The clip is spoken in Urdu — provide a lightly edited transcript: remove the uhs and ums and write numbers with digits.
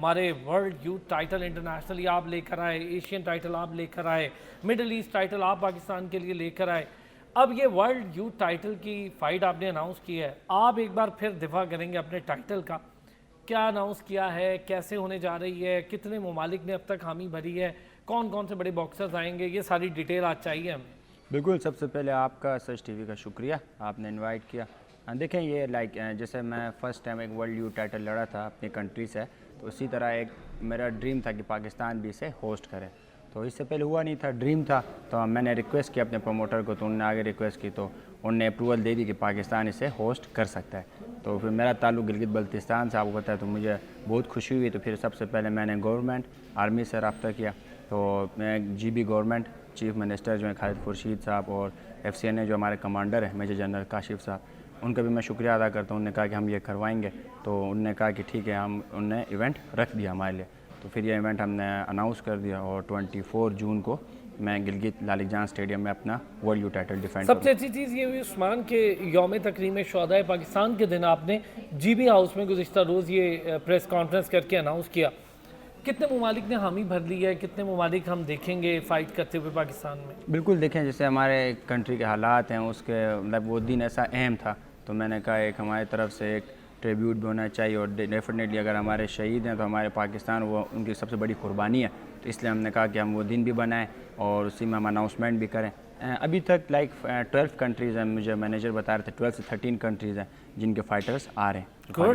ہمارے ورلڈ یوتھ ٹائٹل انٹرنیشنلی آپ لے کر آئے، ایشین ٹائٹل آپ لے کر آئے، مڈل ایسٹ ٹائٹل آپ پاکستان کے لیے لے کر آئے. اب یہ ورلڈ یوتھ ٹائٹل کی فائٹ آپ نے اناؤنس کی ہے، آپ ایک بار پھر دفاع کریں گے اپنے ٹائٹل کا. کیا اناؤنس کیا ہے، کیسے ہونے جا رہی ہے، کتنے ممالک نے اب تک حامی بھری ہے، کون کون سے بڑے باکسرز آئیں گے، یہ ساری ڈیٹیل آج چاہیے ہمیں. بالکل، سب سے پہلے آپ کا سچ ٹی وی کا شکریہ، آپ نے انوائٹ کیا. دیکھیں یہ جیسے میں فرسٹ ٹائم ایک ورلڈ یوتھ ٹائٹل لڑا تھا اپنی کنٹری سے، تو اسی طرح ایک میرا ڈریم تھا کہ پاکستان بھی اسے ہوسٹ کرے. تو اس سے پہلے ہوا نہیں تھا، ڈریم تھا. تو میں نے ریکویسٹ کیا اپنے پروموٹر کو، تو انہوں نے آگے ریکویسٹ کی تو انہوں نے اپروول دے دی کہ پاکستان اسے ہوسٹ کر سکتا ہے. تو پھر میرا تعلق گلگت بلتستان سے آپ کو پتہ ہے، تو مجھے بہت خوشی ہوئی. تو پھر سب سے پہلے میں نے گورنمنٹ آرمی سے رابطہ کیا. تو میں G B government chief minister جو ہیں خالد خورشید صاحب، اور ایف سی این اے جو ہمارے کمانڈر ہیں میجر جنرل کاشف صاحب، ان کا بھی میں شکریہ ادا کرتا ہوں. انہوں نے کہا کہ ہم یہ کروائیں گے. تو انہوں نے کہا کہ ٹھیک ہے، انہوں نے ایونٹ رکھ دیا ہمارے لیے. تو پھر یہ ایونٹ ہم نے اناؤنس کر دیا، اور 24 جون کو میں گلگت لالک جان اسٹیڈیم میں اپنا ورلڈ یوتھ ٹائٹل ڈیفینڈ سب سے اچھی چیز یہ ہوئی عثمان کہ یوم تکریم شہدائے پاکستان کے دن آپ نے جی بی ہاؤس میں گزشتہ روز یہ پریس کانفرنس کر کے اناؤنس کیا. کتنے ممالک نے حامی بھر لی ہے، کتنے ممالک ہم دیکھیں گے فائٹ کرتے ہوئے پاکستان میں؟ بالکل، دیکھیں جیسے ہمارے کنٹری کے حالات ہیں، اس کے وہ دن ایسا اہم تھا، تو میں نے کہا ایک ہماری طرف سے ایک ٹریبیوٹ بھی ہونا چاہیے. اور ڈیفینیٹلی اگر ہمارے شہید ہیں تو ہمارے پاکستان وہ ان کی سب سے بڑی قربانی ہے. تو اس لیے ہم نے کہا کہ ہم وہ دن بھی بنائیں اور اسی میں ہم اناؤنسمنٹ بھی کریں. ابھی تک 12 کنٹریز ہیں، مجھے مینیجر بتا رہے تھے 12 سے 13 کنٹریز ہیں جن کے فائٹرز آ رہے ہیں.